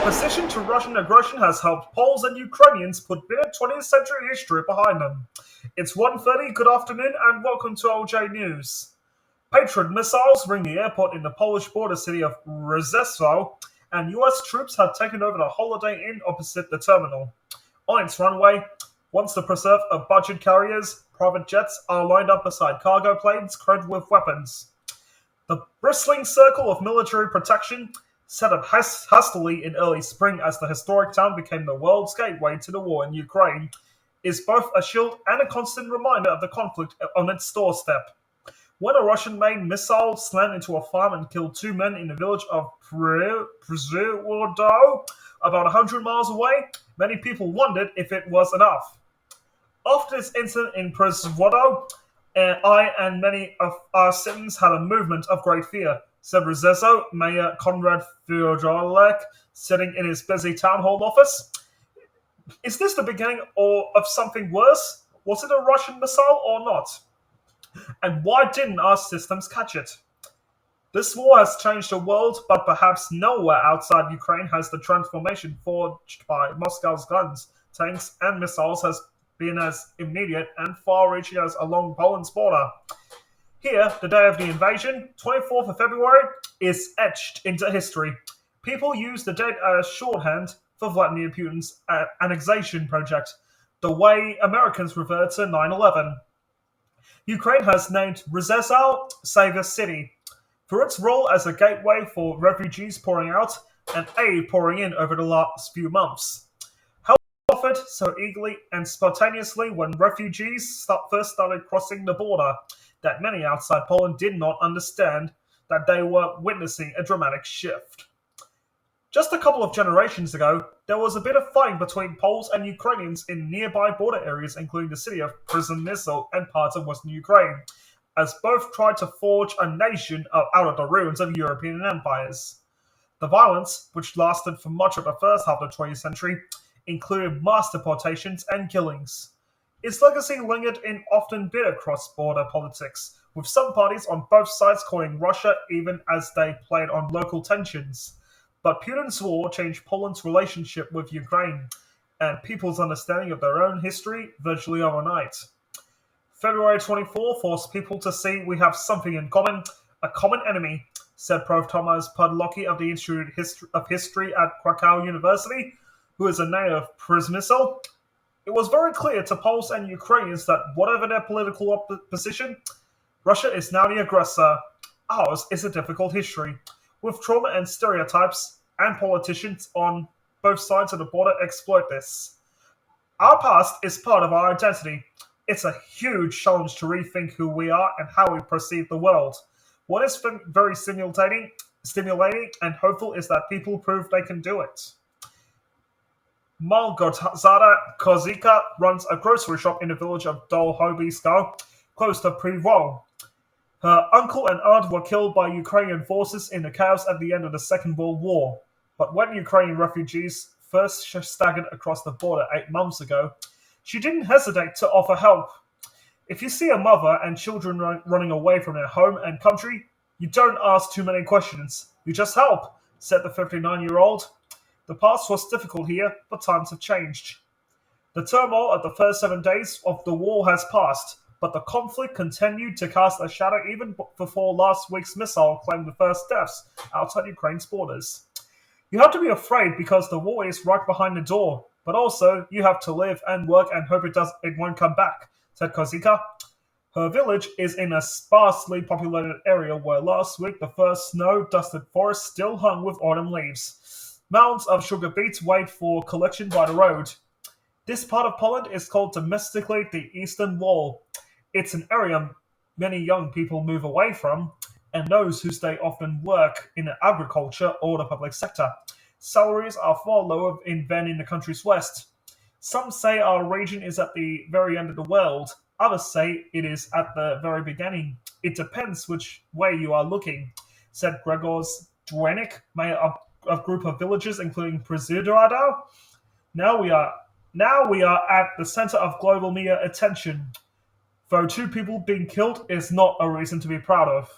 opposition to Russian aggression has helped Poles and Ukrainians put a bit of 20th century history behind them. It's 1:30, good afternoon, and welcome to OJ News. Patriot missiles ring the airport in the Polish border city of Rzeszów, and US troops have taken over the Holiday Inn opposite the terminal. On its runway, once the preserve of budget carriers, private jets are lined up beside cargo planes crowded with weapons. The bristling circle of military protection, set up hastily in early spring as the historic town became the world's gateway to the war in Ukraine, is both a shield and a constant reminder of the conflict on its doorstep. When a Russian-made missile slammed into a farm and killed two men in the village of Przewodów, about 100 miles away, many people wondered if it was enough. After this incident in Przewodów, I and many of our citizens had a movement of great fear, said Rzeszów Mayor Konrad Fijołek, sitting in his busy town hall office. Is this the beginning of something worse? Was it a Russian missile or not? And why didn't our systems catch it? This war has changed the world, but perhaps nowhere outside Ukraine has the transformation forged by Moscow's guns, tanks, and missiles has been as immediate and far-reaching as along Poland's border. Here, the day of the invasion, 24th of February, is etched into history. People use the date as shorthand for Vladimir Putin's annexation project, the way Americans refer to 9/11. Ukraine has named Rzeszów Savior City for its role as a gateway for refugees pouring out and aid pouring in over the last few months. Offered so eagerly and spontaneously when refugees first started crossing the border that many outside Poland did not understand that they were witnessing a dramatic shift. Just a couple of generations ago, there was a bit of fighting between Poles and Ukrainians in nearby border areas, including the city of Przemysl and parts of western Ukraine, as both tried to forge a nation out of the ruins of European empires. The violence, which lasted for much of the first half of the 20th century, included mass deportations and killings. Its legacy lingered in often bitter cross-border politics, with some parties on both sides calling Russia even as they played on local tensions. But Putin's war changed Poland's relationship with Ukraine and people's understanding of their own history virtually overnight. February 24 forced people to see we have something in common, a common enemy, said Prof. Tomasz Podlocki of the Institute of History at Krakow University, who is a native of Przemysl. It was very clear to Poles and Ukrainians that whatever their political position, Russia is now the aggressor. Ours is a difficult history, with trauma and stereotypes, and politicians on both sides of the border exploit this. Our past is part of our identity. It's a huge challenge to rethink who we are and how we perceive the world. What is very stimulating and hopeful is that people prove they can do it. Malgorzata Kozika runs a grocery shop in the village of Dolhobisko, close to Przewodów. Her uncle and aunt were killed by Ukrainian forces in the chaos at the end of the Second World War. But when Ukrainian refugees first staggered across the border 8 months ago, she didn't hesitate to offer help. If you see a mother and children running away from their home and country, you don't ask too many questions. You just help, said the 59-year-old. The past was difficult here, but times have changed. The turmoil of the first 7 days of the war has passed, but the conflict continued to cast a shadow even before last week's missile claimed the first deaths outside Ukraine's borders. You have to be afraid because the war is right behind the door, but also you have to live and work and hope it won't come back, said Kozika. Her village is in a sparsely populated area where last week the first snow-dusted forest still hung with autumn leaves. Mounds of sugar beets wait for collection by the road. This part of Poland is called domestically the Eastern Wall. It's an area many young people move away from, and those who stay often work in agriculture or the public sector. Salaries are far lower than in the country's west. Some say our region is at the very end of the world. Others say it is at the very beginning. It depends which way you are looking, said Gregorz Dwenik, mayor of a group of villages including Przewodów. Now we are at the center of global media attention, though two people being killed is not a reason to be proud of.